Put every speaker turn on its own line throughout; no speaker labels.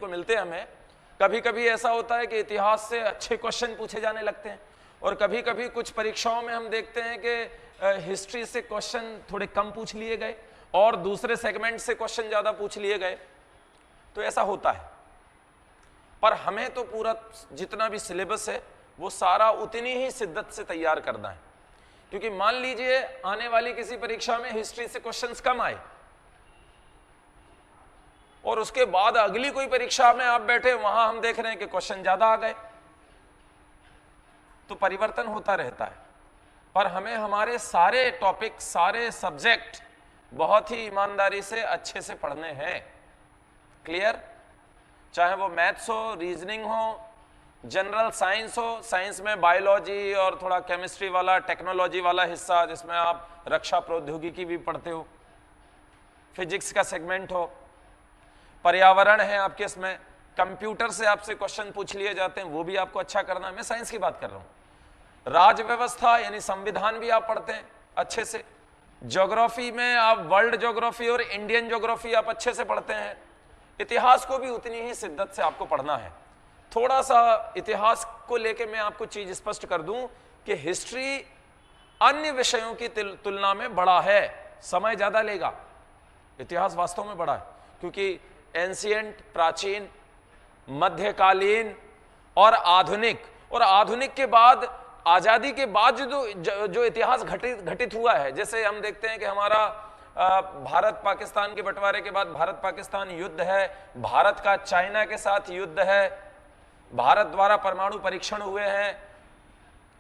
मिलते हैं हमें। कभी कभी ऐसा होता है कि इतिहास से अच्छे क्वेश्चन पूछे जाने लगते हैं, और कभी कभी कुछ परीक्षाओं में हम देखते हैं कि हिस्ट्री से क्वेश्चन थोड़े कम पूछ लिए गए और दूसरे सेगमेंट से क्वेश्चन ज्यादा पूछ लिए गए। तो ऐसा होता है, पर हमें तो पूरा जितना भी सिलेबस है वो सारा उतनी ही शिद्दत से तैयार करना है, क्योंकि मान लीजिए आने वाली किसी परीक्षा में हिस्ट्री से क्वेश्चंस कम आए और उसके बाद अगली कोई परीक्षा में आप बैठे, वहां हम देख रहे हैं कि क्वेश्चन ज्यादा आ गए, तो परिवर्तन होता रहता है। पर हमें हमारे सारे टॉपिक, सारे सब्जेक्ट बहुत ही ईमानदारी से अच्छे से पढ़ने हैं। क्लियर? चाहे वो मैथ्स हो, रीजनिंग हो, जनरल साइंस हो, साइंस में बायोलॉजी और थोड़ा केमिस्ट्री वाला, टेक्नोलॉजी वाला हिस्सा जिसमें आप रक्षा प्रौद्योगिकी भी पढ़ते हो, फिजिक्स का सेगमेंट हो, पर्यावरण है आपके, इसमें कंप्यूटर से आपसे क्वेश्चन पूछ लिए जाते हैं, वो भी आपको अच्छा करना है। मैं साइंस की बात कर रहा हूं। राज व्यवस्था यानी संविधान भी आप पढ़ते हैं अच्छे से। ज्योग्राफी में आप वर्ल्ड ज्योग्राफी और इंडियन ज्योग्राफी आप अच्छे से पढ़ते हैं। इतिहास को भी उतनी ही शिद्दत से आपको पढ़ना है। थोड़ा सा इतिहास को लेके मैं आपको चीज स्पष्ट कर दूं कि हिस्ट्री अन्य विषयों की तुलना में बड़ा है, समय ज्यादा लेगा। इतिहास वास्तव में बड़ा है, क्योंकि एंशिएंट, प्राचीन, मध्यकालीन और आधुनिक के बाद, आजादी के बाद जो इतिहास घटित हुआ है, जैसे हम देखते हैं कि हमारा भारत पाकिस्तान के बंटवारे के बाद भारत पाकिस्तान युद्ध है, भारत का चाइना के साथ युद्ध है, भारत द्वारा परमाणु परीक्षण हुए हैं,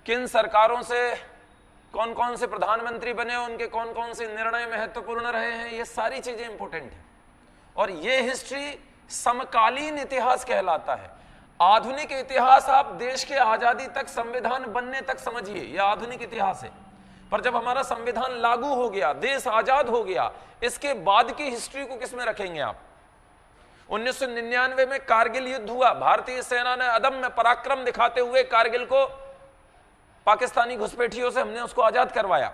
किन सरकारों से कौन कौन से प्रधानमंत्री बने, उनके कौन कौन से निर्णय महत्वपूर्ण रहे हैं, ये सारी चीजें इंपॉर्टेंट है। और ये हिस्ट्री समकालीन इतिहास कहलाता है। आधुनिक इतिहास आप देश के आजादी तक, संविधान बनने तक समझिए, यह आधुनिक इतिहास है। पर जब हमारा संविधान लागू हो गया, देश आजाद हो गया, इसके बाद की हिस्ट्री को किसमें रखेंगे आप? 1999 में कारगिल युद्ध हुआ, भारतीय सेना ने अदम्य पराक्रम दिखाते हुए कारगिल को पाकिस्तानी घुसपैठियों से हमने उसको आजाद करवाया।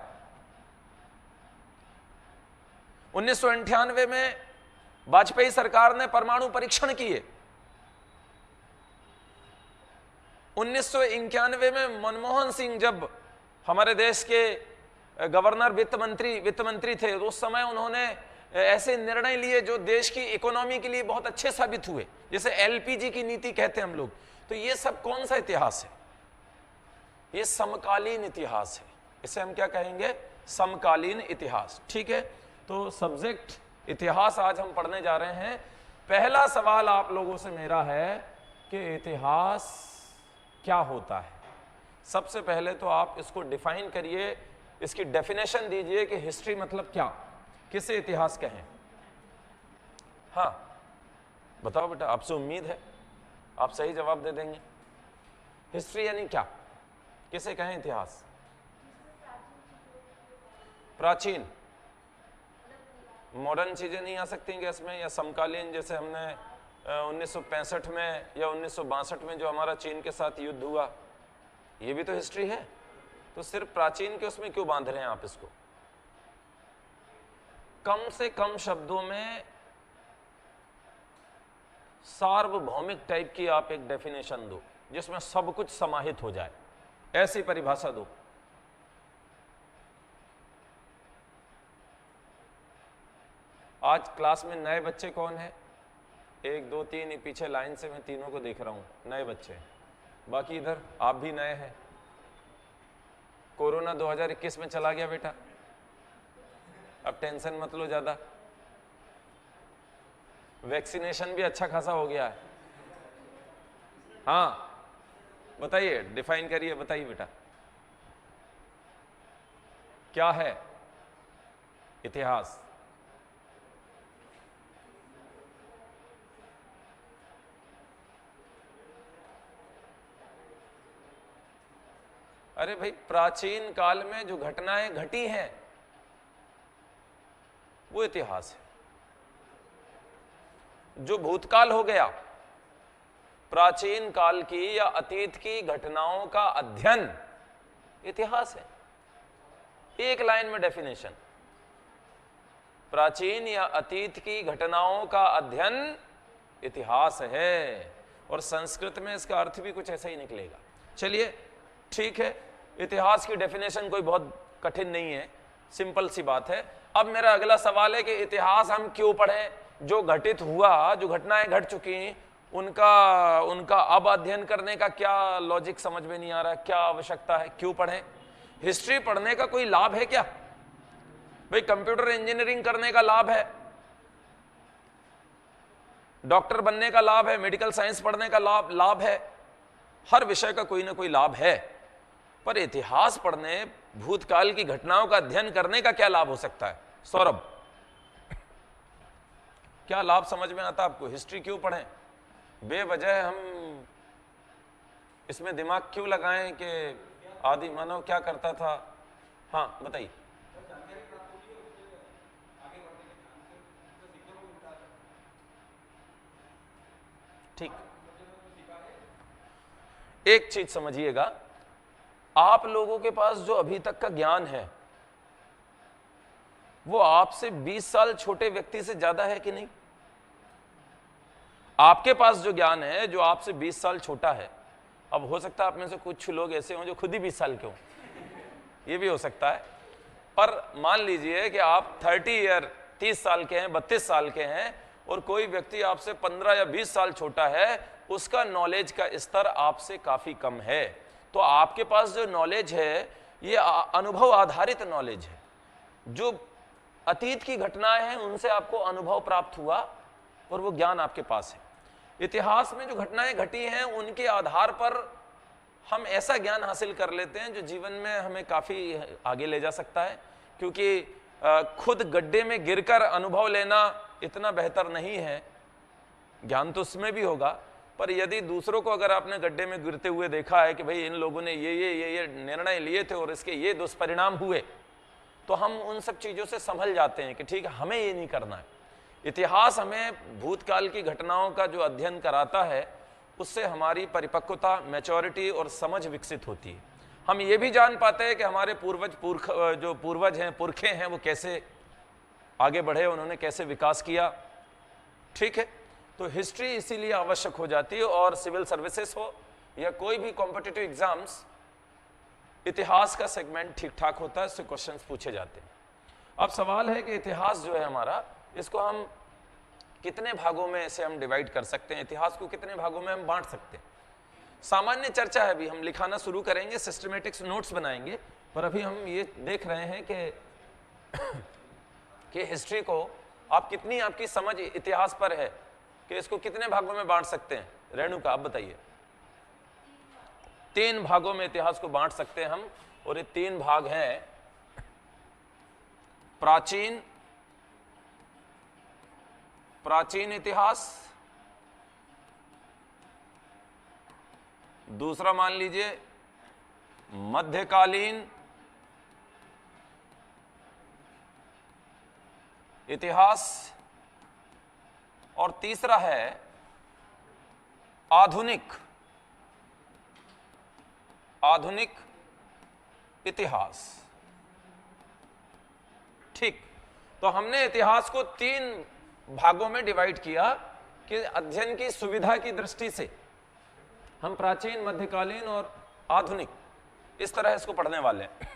1998 में वाजपेयी सरकार ने परमाणु परीक्षण किए। 1991 में मनमोहन सिंह जब हमारे देश के गवर्नर वित्त मंत्री थे, तो उस समय उन्होंने ऐसे निर्णय लिए जो देश की इकोनॉमी के लिए बहुत अच्छे साबित हुए, जैसे एलपीजी की नीति कहते हैं हम लोग। तो ये सब कौन सा इतिहास है? ये समकालीन इतिहास है। इसे हम क्या कहेंगे? समकालीन इतिहास। ठीक है, तो सब्जेक्ट इतिहास आज हम पढ़ने जा रहे हैं। पहला सवाल आप लोगों से मेरा है कि इतिहास क्या होता है। सबसे पहले तो आप इसको डिफाइन करिए, इसकी डेफिनेशन दीजिए कि हिस्ट्री मतलब क्या, किसे इतिहास कहें। हाँ बताओ बेटा, आपसे उम्मीद है आप सही जवाब दे देंगे। हिस्ट्री यानी क्या, किसे कहें इतिहास? प्राचीन, मॉडर्न चीजें नहीं आ सकती क्या इसमें? या समकालीन, जैसे हमने 1965 में या 1962 में जो हमारा चीन के साथ युद्ध हुआ, ये भी तो हिस्ट्री है। तो सिर्फ प्राचीन के उसमें क्यों बांध रहे हैं आप इसको? कम से कम शब्दों में सार्वभौमिक टाइप की आप एक डेफिनेशन दो जिसमें सब कुछ समाहित हो जाए, ऐसी परिभाषा दो। आज क्लास में नए बच्चे कौन है? 1 2 3, पीछे लाइन से मैं तीनों को देख रहा हूं, नए बच्चे। बाकी इधर आप भी नए हैं। कोरोना 2021 में चला गया बेटा, अब टेंशन मत लो ज्यादा। वैक्सीनेशन भी अच्छा खासा हो गया है। हाँ बताइए, डिफाइन करिए, बताइए बेटा क्या है इतिहास? अरे भाई, प्राचीन काल में जो घटनाएं घटी हैं वो इतिहास है। जो भूतकाल हो गया, प्राचीन काल की या अतीत की घटनाओं का अध्ययन इतिहास है। एक लाइन में डेफिनेशन, प्राचीन या अतीत की घटनाओं का अध्ययन इतिहास है, और संस्कृत में इसका अर्थ भी कुछ ऐसा ही निकलेगा। चलिए ठीक है, इतिहास की डेफिनेशन कोई बहुत कठिन नहीं है, सिंपल सी बात है। अब मेरा अगला सवाल है कि इतिहास हम क्यों पढ़ें? जो घटित हुआ, जो घटनाएं घट चुकी, उनका अब अध्ययन करने का क्या लॉजिक समझ में नहीं आ रहा, क्या आवश्यकता है, क्यों पढ़ें? हिस्ट्री पढ़ने का कोई लाभ है क्या? भाई कंप्यूटर इंजीनियरिंग करने का लाभ है, डॉक्टर बनने का लाभ है, मेडिकल साइंस पढ़ने का लाभ है, हर विषय का कोई ना कोई लाभ है। पर इतिहास पढ़ने, भूतकाल की घटनाओं का अध्ययन करने का क्या लाभ हो सकता है? सौरभ, क्या लाभ समझ में आता आपको? हिस्ट्री क्यों पढ़ें? बेवजह हम इसमें दिमाग क्यों लगाएं कि आदि मानव क्या करता था? हाँ बताइए। ठीक, एक चीज समझिएगा, आप लोगों के पास जो अभी तक का ज्ञान है वो आपसे 20 साल छोटे व्यक्ति से ज्यादा है कि नहीं? आपके पास जो ज्ञान है जो आपसे 20 साल छोटा है, अब हो सकता है आप में से कुछ लोग ऐसे हों जो खुद ही 20 साल के हों, ये भी हो सकता है। पर मान लीजिए कि आप 30 साल के हैं, 32 साल के हैं, और कोई व्यक्ति आपसे 15 या 20 साल छोटा है, उसका नॉलेज का स्तर आपसे काफी कम है। तो आपके पास जो नॉलेज है ये अनुभव आधारित नॉलेज है। जो अतीत की घटनाएं हैं उनसे आपको अनुभव प्राप्त हुआ और वो ज्ञान आपके पास है। इतिहास में जो घटनाएं घटी हैं उनके आधार पर हम ऐसा ज्ञान हासिल कर लेते हैं जो जीवन में हमें काफी आगे ले जा सकता है, क्योंकि खुद गड्ढे में गिरकर अनुभव लेना इतना बेहतर नहीं है। ज्ञान तो उसमें भी होगा, पर यदि दूसरों को अगर आपने गड्ढे में गिरते हुए देखा है कि भाई इन लोगों ने ये निर्णय लिए थे और इसके ये दुष्परिणाम हुए, तो हम उन सब चीजों से संभल जाते हैं कि ठीक है हमें ये नहीं करना है। इतिहास हमें भूतकाल की घटनाओं का जो अध्ययन कराता है उससे हमारी परिपक्वता, मैच्योरिटी और समझ विकसित होती है। हम ये भी जान पाते हैं कि हमारे पूर्वज हैं, पुरखे हैं, वो कैसे आगे बढ़े, उन्होंने कैसे विकास किया। ठीक है, तो हिस्ट्री इसीलिए आवश्यक हो जाती है, और सिविल सर्विसेज हो या कोई भी कॉम्पिटिटिव एग्जाम्स, इतिहास का सेगमेंट ठीक ठाक होता है, इससे क्वेश्चंस पूछे जाते हैं। अब सवाल है कि इतिहास जो है हमारा, इसको हम कितने भागों में इसे हम डिवाइड कर सकते हैं, इतिहास को कितने भागों में हम बांट सकते हैं? सामान्य चर्चा है, अभी हम लिखाना शुरू करेंगे, सिस्टमेटिक्स नोट्स बनाएंगे, पर अभी हम ये देख रहे हैं कि हिस्ट्री को कितनी आपकी समझ इतिहास पर है कि इसको कितने भागों में बांट सकते हैं। रेणुका आप बताइए। 3 भागों में इतिहास को बांट सकते हैं हम, और ये 3 भाग हैं प्राचीन इतिहास, दूसरा मान लीजिए मध्यकालीन इतिहास, और तीसरा है आधुनिक इतिहास। ठीक, तो हमने इतिहास को 3 भागों में डिवाइड किया कि अध्ययन की सुविधा की दृष्टि से हम प्राचीन, मध्यकालीन और आधुनिक इस तरह इसको पढ़ने वाले हैं।